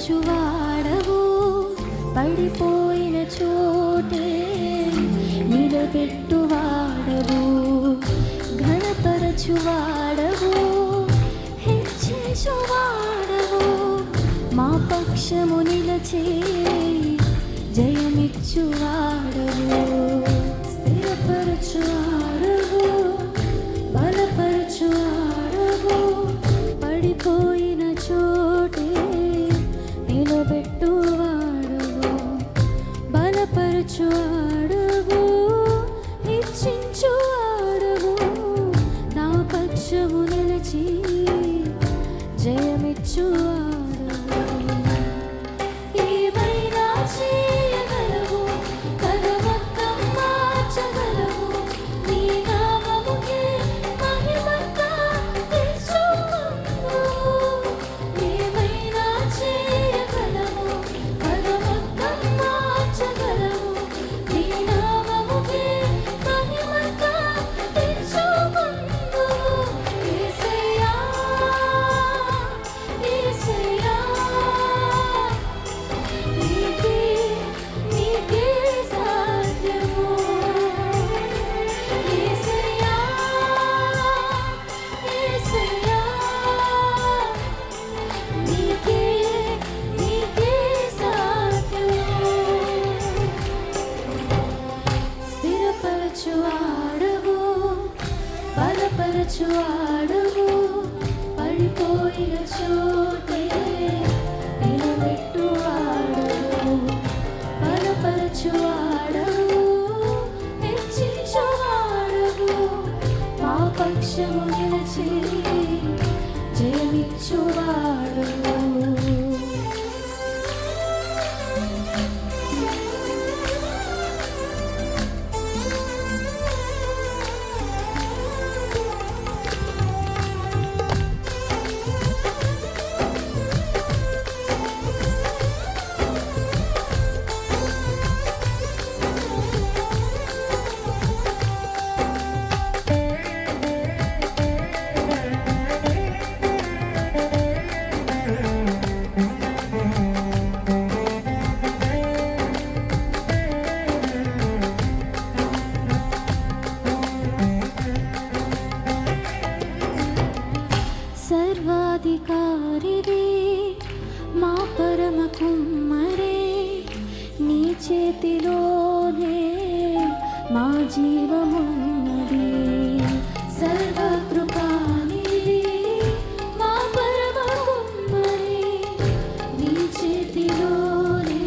స్థిరపరచువాడవు, పడిపోయిన చోటే నిలబెట్టువాడవు, ఘనపరచువాడవు, హెచ్చించువాడవు, మా పక్షము నిలచి జయమిచ్చువాడవు, స్థిరపరచువాడవు, బలపరచువాడవు, పడిపోయిన చోటే నిలబెట్టువాడవు, బలపరచువాడవు, హెచ్చించువాడవు, నా పక్షము నిలచి జయమిచ్చువాడవు. బలపరచువాడవు, పడిపోయిన చోటే నిలబెట్టువాడవు, బలపరచువాడవు, హెచ్చించువాడవు, మా పక్షము నిలచి జయమిచ్చువాడవు. సర్వాధికారివే మా పరమ కుమ్మరే, నీ చేతిలోనే మా జీవమున్నది, సర్వకృపానిధి మా పరమ కుమ్మరే, నీ చేతిలోనే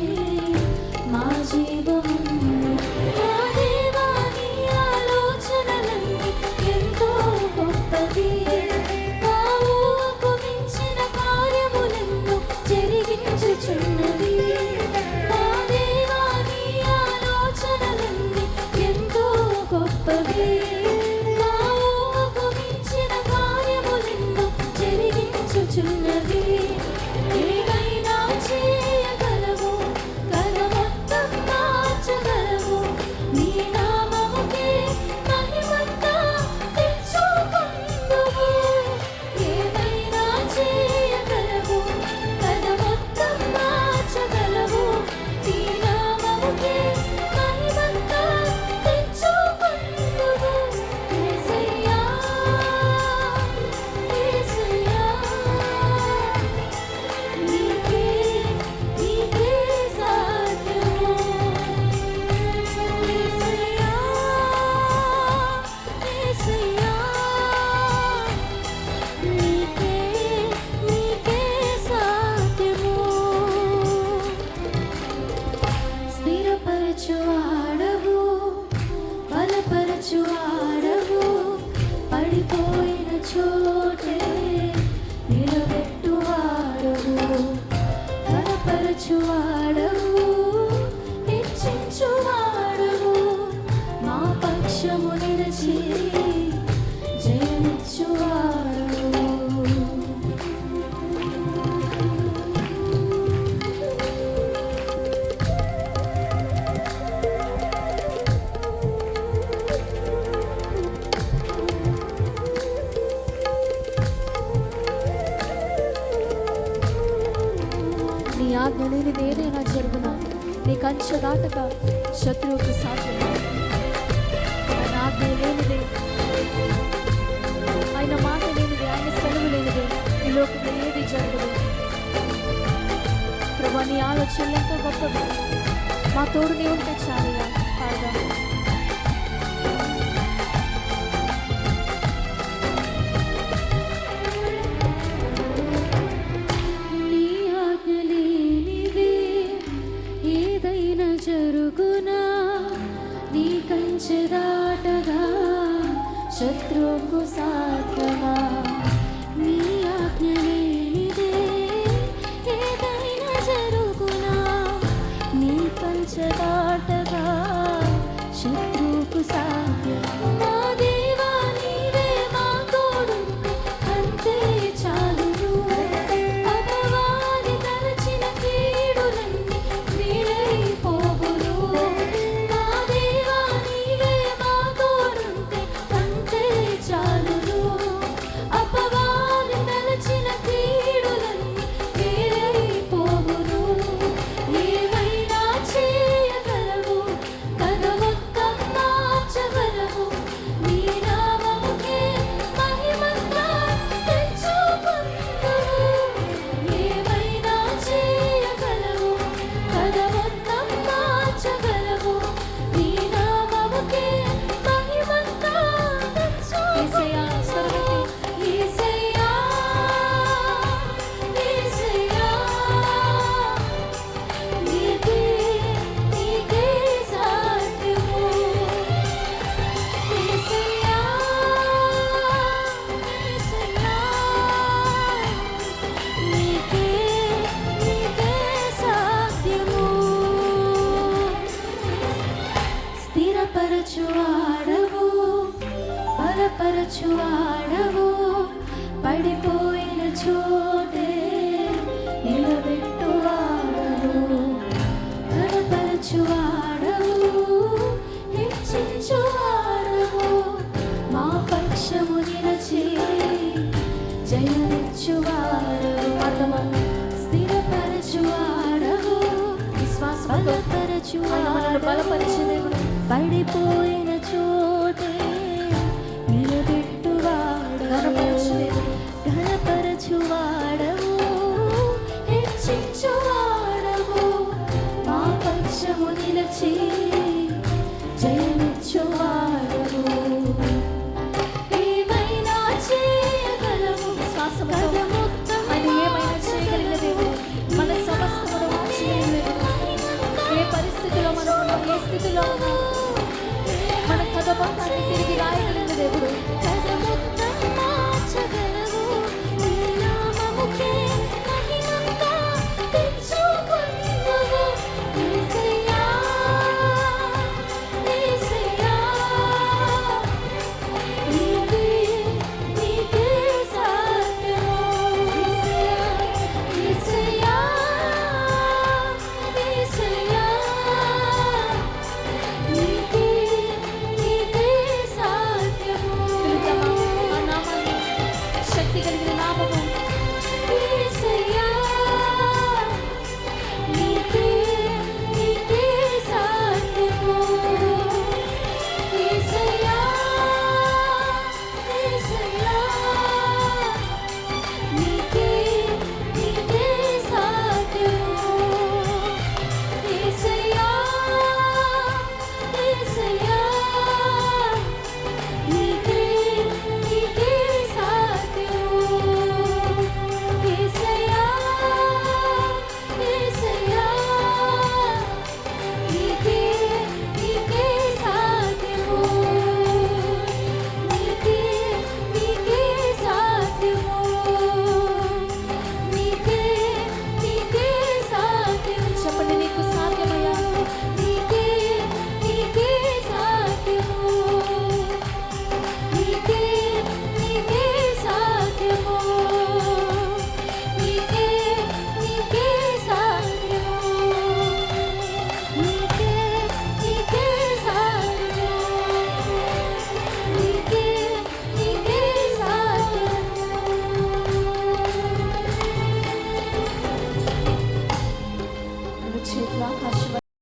మా జీవమున్నది. మా దేవా నీ ఆలోచనలన్నీ ఎంతో గొప్పవి, మా దేవా నీ ఆలోచనలన్నీ ఎంతో గొప్పవి. నీ ఆజ్ఞ లేనిది ఏదైనా జరుగునా, నీ కంచె దాటక శత్రువుకు సాధ్యం. ఆయన ఆజ్ఞ లేనిదే, ఆయన మాట లేనిదే, ఆయన సెలవు లేనిదే ఈ లోకంలో ఏది జరగదు. ప్రభా, నీ ఆలోచనలు ఎంతో గొప్పవి. మా తోడు నీ ఉంటే చాలుగా. పాడదాం. నీ ఆజ్ఞ లేనిదే ఏదైనా జరుగునా, నీ కంచె దాటగా శత్రువుకు సాధ్యమా. నీ ఆజ్ఞ లేనిదే ఏదైనా జరుగునా, నీ కంచె దాటగా శత్రువుకు సాధ్యం. మా దేవా, నీవే మా తోడుంటే అంతే చాలును. అపవాది తలచిన కీడులన్నీ వీడైపోవును. మా దేవా, నీవే మా తోడుంటే అంతే చాలును. అపవాది తలచిన కీడులన్నీ వీడైపోవును. ఏమైనా చేయగలవు, కథ మొత్తం మార్చగలవు. నీ నామముకే మహిమంతా తెచ్చుకొందువు. ఏమైనా చేయగలవు, కథ మొత్తం మార్చగలవు. నీ నామముకే మహిమంతా తెచ్చుకొందువు. యేసయ్యా, యేసయ్యా, నీకే నీకే సాధ్యము. యేసయ్యా, యేసయ్యా, నీకే నీకే సాధ్యము. స్థిరపరచువాడవు, బలపరచువాడవు, పడిపోయిన చోటే నిలబెట్టువాడవు. ఘనపరచువాడవు, హెచ్చించువాడవు, మా పక్షము నిలచి జయమిచ్చువాడవు. అర్థమా? స్థిరపరచువాడవు, బలపరచువాడవు, బలపరిచే దేవుడు. పడిపోయిన చోటే నిలబెట్టువాడవు, ఘనపరచువాడవు, హెచ్చించువాడవు, మా పక్షము నిలచి జయమిచ్చువాడవు. ఏమైనా చేయగలవు, శ్వాసముతో ఆయన ఏమైనా చేయగలిగిన దేవుడు. మన సమస్తమును మార్చలేని దేవుడు. ఏ పరిస్థితిలో మనం ఉన్నాం, ఏ స్థితిలో ఉన్నాం, మన కథ మొత్తాన్ని తిరిగి రాయగలిగిన దేవుడు. కథ మొత్తం మార్చగలవు. నీ నామముకే మహిమంతా తెచ్చుకొందువు. యేసయ్యా, యేసయ్యా, నీకే నీకే సాధ్యము. యేసయ్యా, యేసయ్యా, నీకే నీకే సాధ్యము. చేతులు ఆకాశం